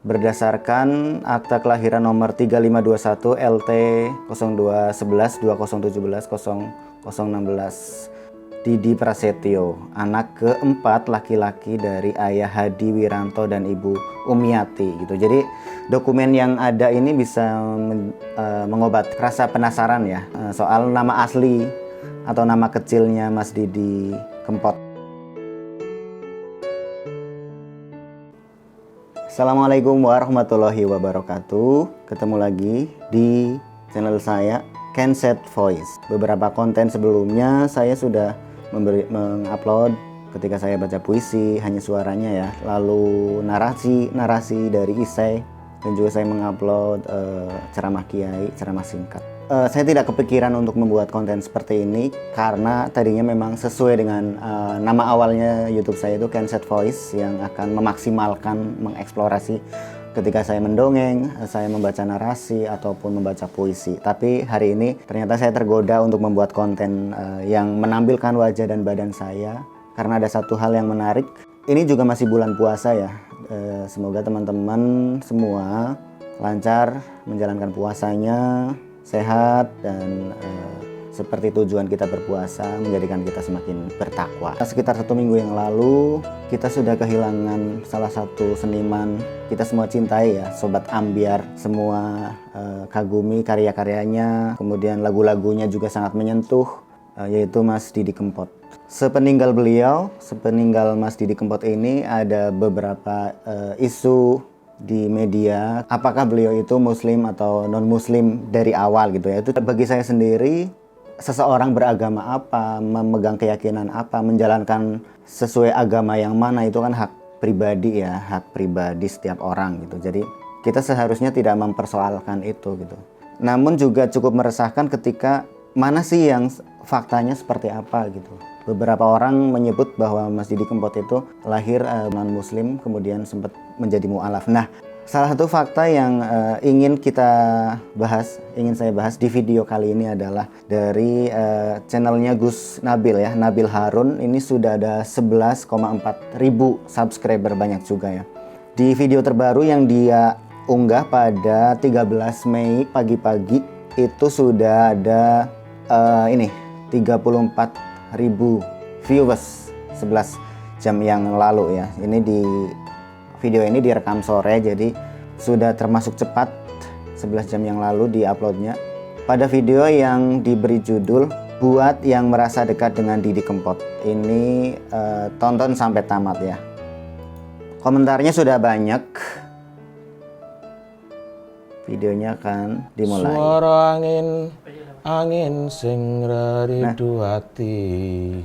berdasarkan akta kelahiran nomor 3521 LT 0211 2017 0016. Didi Prasetyo, anak keempat laki-laki dari ayah Hadi Wiranto dan ibu Umiati gitu. Jadi dokumen yang ada ini bisa mengobat rasa penasaran ya soal nama asli atau nama kecilnya Mas Didi Kempot. Assalamualaikum warahmatullahi wabarakatuh. Ketemu lagi di channel saya Kenset Voice. Beberapa konten sebelumnya saya sudah mengupload ketika saya baca puisi hanya suaranya ya, lalu narasi dari isai, dan juga saya mengupload ceramah kiai, ceramah singkat. Saya tidak kepikiran untuk membuat konten seperti ini karena tadinya memang sesuai dengan nama awalnya YouTube saya itu Kenset Voice, yang akan memaksimalkan mengeksplorasi ketika saya mendongeng, saya membaca narasi ataupun membaca puisi. Tapi hari ini ternyata saya tergoda untuk membuat konten yang menampilkan wajah dan badan saya karena ada satu hal yang menarik. Ini juga masih bulan puasa ya. Semoga teman-teman semua lancar menjalankan puasanya, sehat, dan seperti tujuan kita berpuasa menjadikan kita semakin bertakwa. Sekitar 1 minggu yang lalu kita sudah kehilangan salah satu seniman kita semua cintai ya, Sobat Ambiar. Semua kagumi karya-karyanya, kemudian lagu-lagunya juga sangat menyentuh, yaitu Mas Didi Kempot. Sepeninggal Mas Didi Kempot ini ada beberapa isu di media, apakah beliau itu muslim atau non muslim dari awal gitu ya. Itu bagi saya sendiri, seseorang beragama apa, memegang keyakinan apa, menjalankan sesuai agama yang mana, itu kan hak pribadi ya, hak pribadi setiap orang gitu. Jadi kita seharusnya tidak mempersoalkan itu gitu. Namun juga cukup meresahkan ketika mana sih yang faktanya seperti apa gitu. Beberapa orang menyebut bahwa Mas Didi Kempot itu lahir non muslim, kemudian sempat menjadi mu'alaf. Nah, salah satu fakta yang ingin saya bahas di video kali ini adalah dari channelnya Gus Nabil ya, Nabil Harun. Ini sudah ada 11,4 ribu subscriber, banyak juga ya. Di video terbaru yang dia unggah pada 13 Mei pagi-pagi itu sudah ada 34 ribu viewers 11 jam yang lalu ya. Ini di video ini direkam sore, jadi sudah termasuk cepat, 11 jam yang lalu di-uploadnya. Pada video yang diberi judul Buat yang Merasa Dekat dengan Didi Kempot. Ini tonton sampai tamat ya. Komentarnya sudah banyak. Videonya akan dimulai. Suara angin sing raridu ati,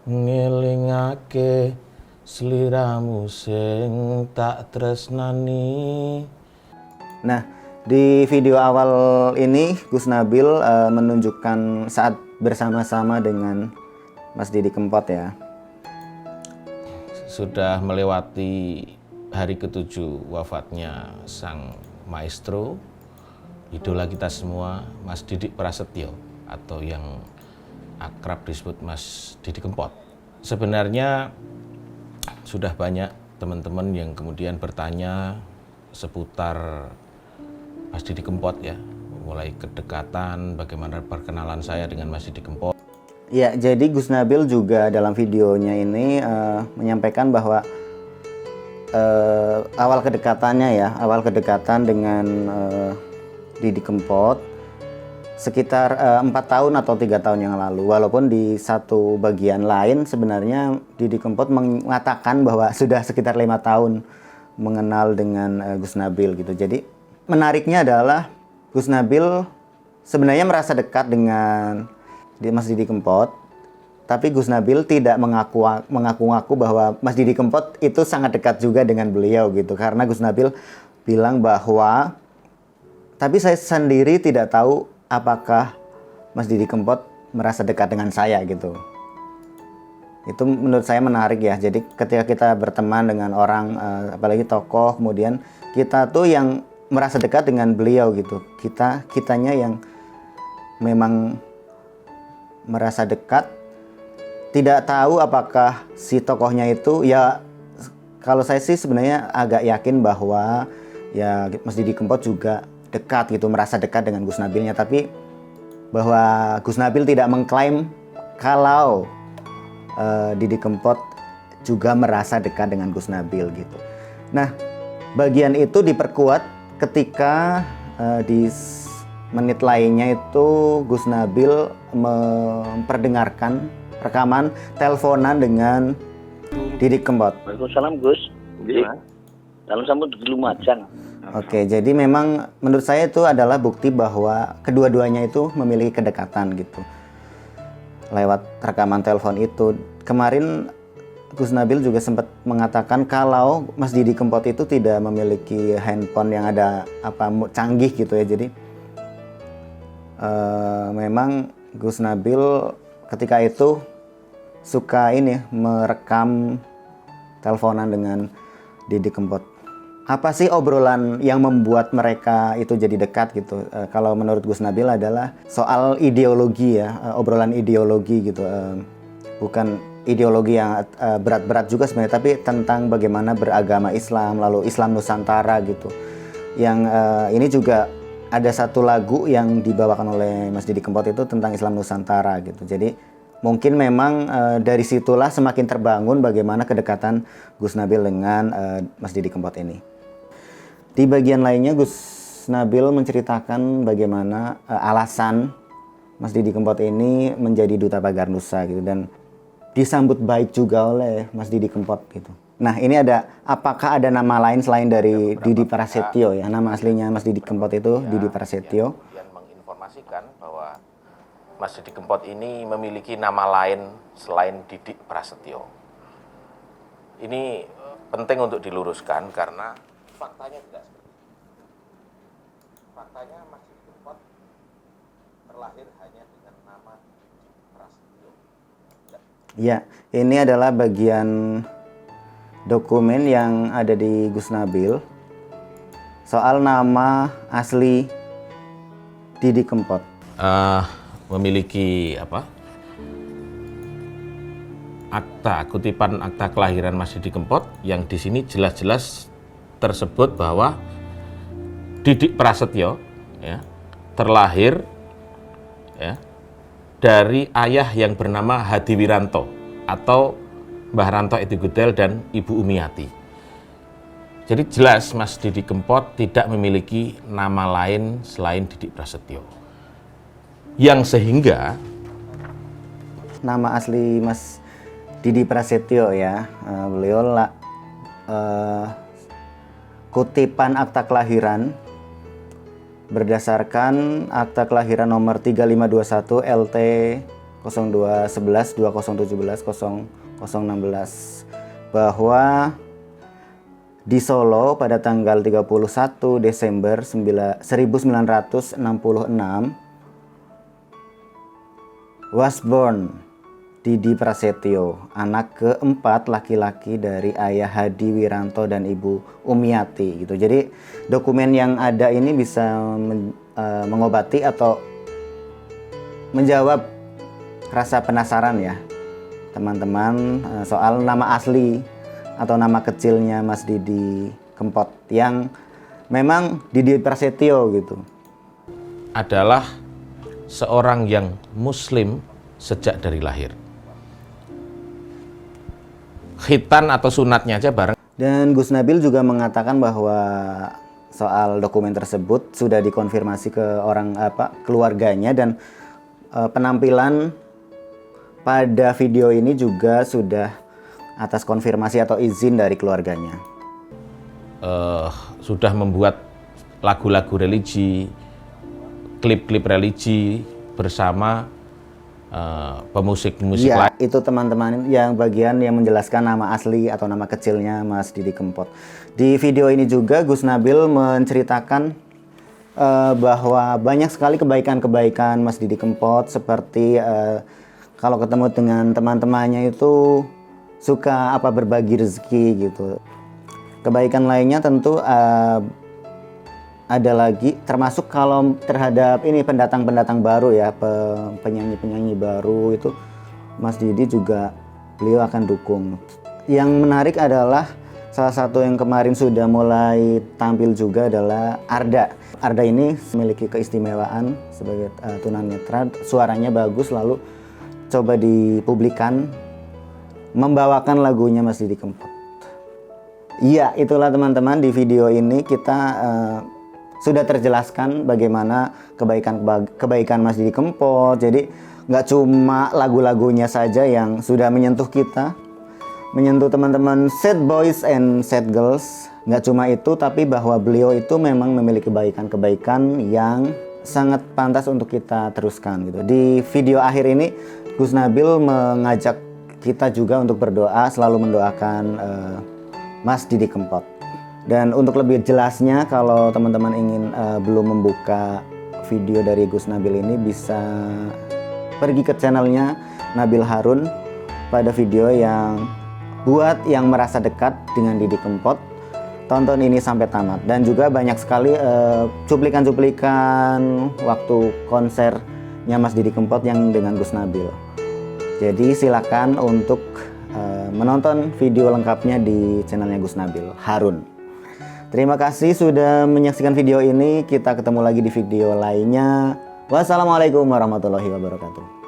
ngelingake sliramu sing tak tresnani. Nah, di video awal ini Gus Nabil menunjukkan saat bersama-sama dengan Mas Didi Kempot ya. Sudah melewati hari ke-7 wafatnya sang maestro, idola kita semua, Mas Didi Prasetyo, atau yang akrab disebut Mas Didi Kempot. Sebenarnya sudah banyak teman-teman yang kemudian bertanya seputar Mas Didi Kempot ya, mulai kedekatan, bagaimana perkenalan saya dengan Mas Didi Kempot. Ya, jadi Gus Nabil juga dalam videonya ini menyampaikan bahwa awal kedekatan dengan Didi Kempot sekitar 4 tahun atau 3 tahun yang lalu. Walaupun di satu bagian lain sebenarnya Didi Kempot mengatakan bahwa sudah sekitar 5 tahun mengenal dengan Gus Nabil gitu. Jadi menariknya adalah Gus Nabil sebenarnya merasa dekat dengan Mas Didi Kempot, tapi Gus Nabil tidak mengaku-ngaku bahwa Mas Didi Kempot itu sangat dekat juga dengan beliau gitu. Karena Gus Nabil bilang bahwa, tapi saya sendiri tidak tahu apakah Mas Didi Kempot merasa dekat dengan saya gitu. Itu menurut saya menarik ya. Jadi ketika kita berteman dengan orang, apalagi tokoh, kemudian kita tuh yang merasa dekat dengan beliau gitu. Kitanya yang memang merasa dekat, tidak tahu apakah si tokohnya itu ya Kalau saya sih sebenarnya agak yakin bahwa ya Mas Didi Kempot juga dekat gitu, merasa dekat dengan Gus Nabilnya, tapi bahwa Gus Nabil tidak mengklaim kalau Didi Kempot juga merasa dekat dengan Gus Nabil gitu. Nah, bagian itu diperkuat ketika di menit lainnya itu Gus Nabil memperdengarkan rekaman teleponan dengan Didi Kempot. Waalaikumsalam Gus. Salam sambut di Lumajang. Oke, jadi memang menurut saya itu adalah bukti bahwa kedua-duanya itu memiliki kedekatan gitu. Lewat rekaman telepon itu. Kemarin Gus Nabil juga sempat mengatakan kalau Mas Didi Kempot itu tidak memiliki handphone yang ada canggih gitu ya. Jadi memang Gus Nabil ketika itu suka merekam teleponan dengan Didi Kempot. Apa sih obrolan yang membuat mereka itu jadi dekat gitu? Kalau menurut Gus Nabil adalah soal ideologi ya, obrolan ideologi gitu. Bukan ideologi yang berat-berat juga sebenarnya, tapi tentang bagaimana beragama Islam, lalu Islam Nusantara gitu. Yang ini juga ada satu lagu yang dibawakan oleh Mas Didi Kempot itu tentang Islam Nusantara gitu. Jadi mungkin memang dari situlah semakin terbangun bagaimana kedekatan Gus Nabil dengan Mas Didi Kempot ini. Di bagian lainnya Gus Nabil menceritakan bagaimana alasan Mas Didi Kempot ini menjadi duta pagar Nusa gitu, dan disambut baik juga oleh Mas Didi Kempot gitu. Nah, ini apakah ada nama lain selain dari Didi Prasetyo ya? Nama aslinya Mas Didi Kempot itu Didi Prasetyo. Yang menginformasikan bahwa Mas Didi Kempot ini memiliki nama lain selain Didi Prasetyo. Ini penting untuk diluruskan karena faktanya tidak seperti itu. Faktanya Mas Didi Kempot terlahir hanya dengan nama Didi Prasetyo. Ya, ini adalah bagian dokumen yang ada di Gus Nabil soal nama asli Didi Kempot. Memiliki kutipan akta kelahiran Mas Didi Kempot yang di sini jelas-jelas tersebut bahwa Didi Prasetyo ya, terlahir ya, dari ayah yang bernama Hadi Wiranto atau Mbah Ranto Etigudel dan Ibu Umiati. Jadi jelas Mas Didi Kempot tidak memiliki nama lain selain Didi Prasetyo. Yang sehingga nama asli Mas Didi Prasetyo ya, beliau kutipan akta kelahiran berdasarkan akta kelahiran nomor 3521 LT 0211 2017 0016 bahwa di Solo pada tanggal 31 Desember 1966 was born Didi Prasetyo, anak keempat laki-laki dari ayah Hadi Wiranto dan Ibu Umiati gitu. Jadi dokumen yang ada ini bisa mengobati atau menjawab rasa penasaran ya teman-teman soal nama asli atau nama kecilnya Mas Didi Kempot yang memang Didi Prasetyo gitu. Adalah seorang yang muslim sejak dari lahir. Khitan atau sunatnya aja bareng. Dan Gus Nabil juga mengatakan bahwa soal dokumen tersebut sudah dikonfirmasi ke keluarganya, dan penampilan pada video ini juga sudah atas konfirmasi atau izin dari keluarganya. Sudah membuat lagu-lagu religi, klip-klip religi bersama pemusik-pemusik lain. Itu teman-teman yang bagian yang menjelaskan nama asli atau nama kecilnya Mas Didi Kempot. Di video ini juga Gus Nabil menceritakan bahwa banyak sekali kebaikan-kebaikan Mas Didi Kempot, seperti kalau ketemu dengan teman-temannya itu suka berbagi rezeki gitu. Kebaikan lainnya tentu ada lagi, termasuk kalau terhadap ini pendatang-pendatang baru ya, penyanyi-penyanyi baru itu Mas Didi juga beliau akan dukung. Yang menarik adalah Salah satu yang kemarin sudah mulai tampil juga adalah Arda. Arda ini memiliki keistimewaan sebagai tunanetra, suaranya bagus, lalu coba dipublikan membawakan lagunya Mas Didi Kempot. Iya, itulah teman-teman, di video ini kita sudah terjelaskan bagaimana kebaikan Mas Didi Kempot. Jadi nggak cuma lagu-lagunya saja yang sudah menyentuh kita, menyentuh teman-teman sad boys and sad girls. Nggak cuma itu, tapi bahwa beliau itu memang memiliki kebaikan-kebaikan yang sangat pantas untuk kita teruskan gitu. Di video akhir ini Gus Nabil mengajak kita juga untuk berdoa, selalu mendoakan Mas Didi Kempot. Dan untuk lebih jelasnya, kalau teman-teman ingin belum membuka video dari Gus Nabil ini, bisa pergi ke channelnya Nabil Harun pada video yang buat yang merasa dekat dengan Didi Kempot. Tonton ini sampai tamat, dan juga banyak sekali cuplikan-cuplikan waktu konsernya Mas Didi Kempot yang dengan Gus Nabil. Jadi silakan untuk menonton video lengkapnya di channelnya Gus Nabil Harun. Terima kasih sudah menyaksikan video ini. Kita ketemu lagi di video lainnya. Wassalamualaikum warahmatullahi wabarakatuh.